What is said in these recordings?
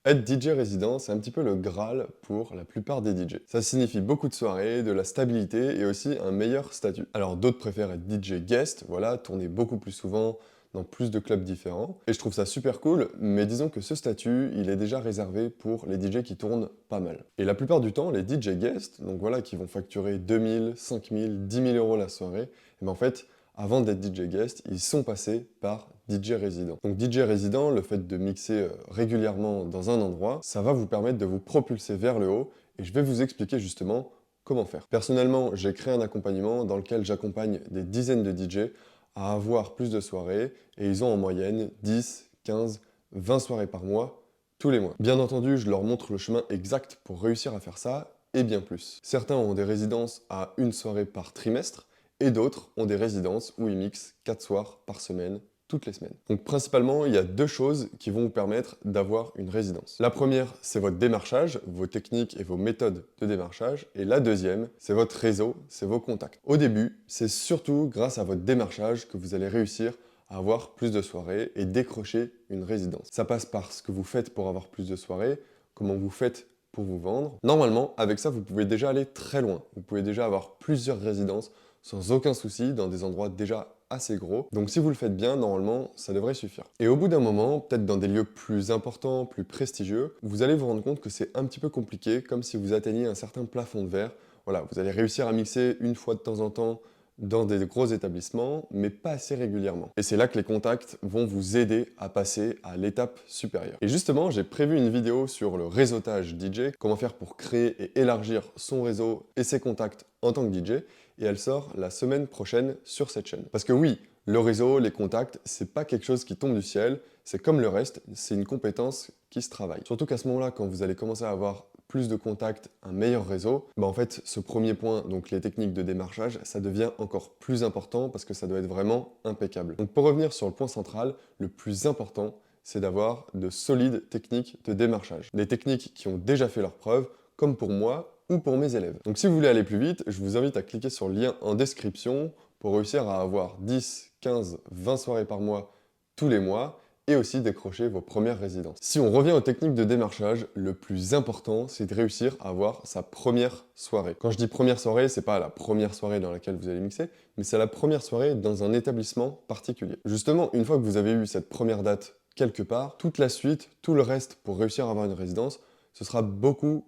Être DJ résident, c'est un petit peu le Graal pour la plupart des DJ. Ça signifie beaucoup de soirées, de la stabilité et aussi un meilleur statut. Alors d'autres préfèrent être DJ guest, voilà, tourner beaucoup plus souvent dans plus de clubs différents. Et je trouve ça super cool, mais disons que ce statut, il est déjà réservé pour les DJ qui tournent pas mal. Et la plupart du temps, les DJ guest, donc voilà, qui vont facturer 2000, 5000, 10 000 euros la soirée, et ben en fait, avant d'être DJ guest, ils sont passés par DJ résident. Donc DJ résident, le fait de mixer régulièrement dans un endroit, ça va vous permettre de vous propulser vers le haut et je vais vous expliquer justement comment faire. Personnellement, j'ai créé un accompagnement dans lequel j'accompagne des dizaines de DJ à avoir plus de soirées et ils ont en moyenne 10, 15, 20 soirées par mois, tous les mois. Bien entendu, je leur montre le chemin exact pour réussir à faire ça et bien plus. Certains ont des résidences à une soirée par trimestre, et d'autres ont des résidences où ils mixent 4 soirs par semaine, toutes les semaines. Donc principalement, il y a deux choses qui vont vous permettre d'avoir une résidence. La première, c'est votre démarchage, vos techniques et vos méthodes de démarchage. Et la deuxième, c'est votre réseau, c'est vos contacts. Au début, c'est surtout grâce à votre démarchage que vous allez réussir à avoir plus de soirées et décrocher une résidence. Ça passe par ce que vous faites pour avoir plus de soirées, comment vous faites pour vous vendre. Normalement, avec ça, vous pouvez déjà aller très loin. Vous pouvez déjà avoir plusieurs résidences sans aucun souci dans des endroits déjà assez gros. Donc si vous le faites bien, normalement, ça devrait suffire. Et au bout d'un moment, peut-être dans des lieux plus importants, plus prestigieux, vous allez vous rendre compte que c'est un petit peu compliqué, comme si vous atteigniez un certain plafond de verre. Voilà, vous allez réussir à mixer une fois de temps en temps dans des gros établissements, mais pas assez régulièrement. Et c'est là que les contacts vont vous aider à passer à l'étape supérieure. Et justement, j'ai prévu une vidéo sur le réseautage DJ, comment faire pour créer et élargir son réseau et ses contacts en tant que DJ, et elle sort la semaine prochaine sur cette chaîne. Parce que oui, le réseau, les contacts, c'est pas quelque chose qui tombe du ciel, c'est comme le reste, c'est une compétence qui se travaille. Surtout qu'à ce moment-là, quand vous allez commencer à avoir plus de contacts, un meilleur réseau, bah en fait, ce premier point, donc les techniques de démarchage, ça devient encore plus important parce que ça doit être vraiment impeccable. Donc pour revenir sur le point central, le plus important, c'est d'avoir de solides techniques de démarchage. Des techniques qui ont déjà fait leurs preuves, comme pour moi ou pour mes élèves. Donc si vous voulez aller plus vite, je vous invite à cliquer sur le lien en description pour réussir à avoir 10, 15, 20 soirées par mois tous les mois et aussi décrocher vos premières résidences. Si on revient aux techniques de démarchage, le plus important, c'est de réussir à avoir sa première soirée. Quand je dis première soirée, c'est pas la première soirée dans laquelle vous allez mixer, mais c'est la première soirée dans un établissement particulier. Justement, une fois que vous avez eu cette première date quelque part, toute la suite, tout le reste pour réussir à avoir une résidence, ce sera beaucoup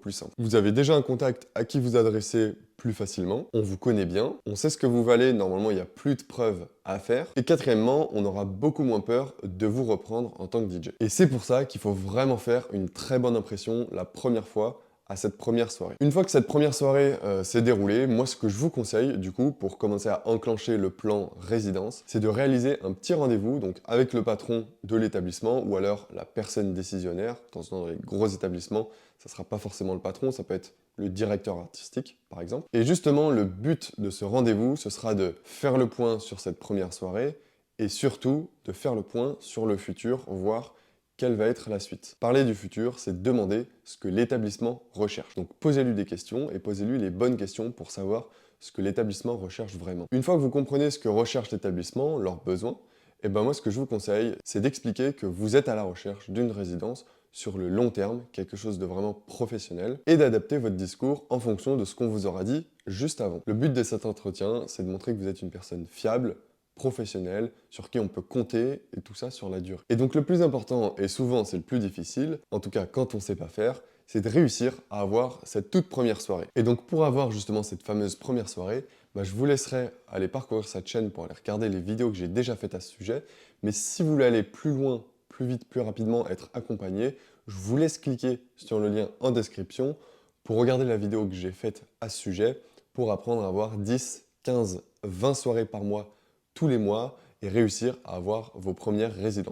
plus simple. Vous avez déjà un contact à qui vous adresser plus facilement, on vous connaît bien, on sait ce que vous valez, normalement il n'y a plus de preuves à faire. Et quatrièmement, on aura beaucoup moins peur de vous reprendre en tant que DJ. Et c'est pour ça qu'il faut vraiment faire une très bonne impression la première fois à cette première soirée. Une fois que cette première soirée s'est déroulée, moi ce que je vous conseille du coup pour commencer à enclencher le plan résidence, c'est de réaliser un petit rendez-vous donc avec le patron de l'établissement ou alors la personne décisionnaire. Dans les gros établissements, ça sera pas forcément le patron, ça peut être le directeur artistique par exemple. Et justement le but de ce rendez-vous, ce sera de faire le point sur cette première soirée et surtout de faire le point sur le futur, voir quelle va être la suite. Parler du futur, c'est demander ce que l'établissement recherche. Donc posez-lui des questions et posez-lui les bonnes questions pour savoir ce que l'établissement recherche vraiment. Une fois que vous comprenez ce que recherche l'établissement, leurs besoins, et ben moi ce que je vous conseille, c'est d'expliquer que vous êtes à la recherche d'une résidence sur le long terme, quelque chose de vraiment professionnel, et d'adapter votre discours en fonction de ce qu'on vous aura dit juste avant. Le but de cet entretien, c'est de montrer que vous êtes une personne fiable, professionnel, sur qui on peut compter, et tout ça sur la durée. Et donc le plus important, et souvent c'est le plus difficile, en tout cas quand on sait pas faire, c'est de réussir à avoir cette toute première soirée. Et donc pour avoir justement cette fameuse première soirée, bah, je vous laisserai aller parcourir cette chaîne pour aller regarder les vidéos que j'ai déjà faites à ce sujet, mais si vous voulez aller plus loin, plus vite, plus rapidement, être accompagné, je vous laisse cliquer sur le lien en description pour regarder la vidéo que j'ai faite à ce sujet, pour apprendre à avoir 10, 15, 20 soirées par mois tous les mois et réussir à avoir vos premières résidences.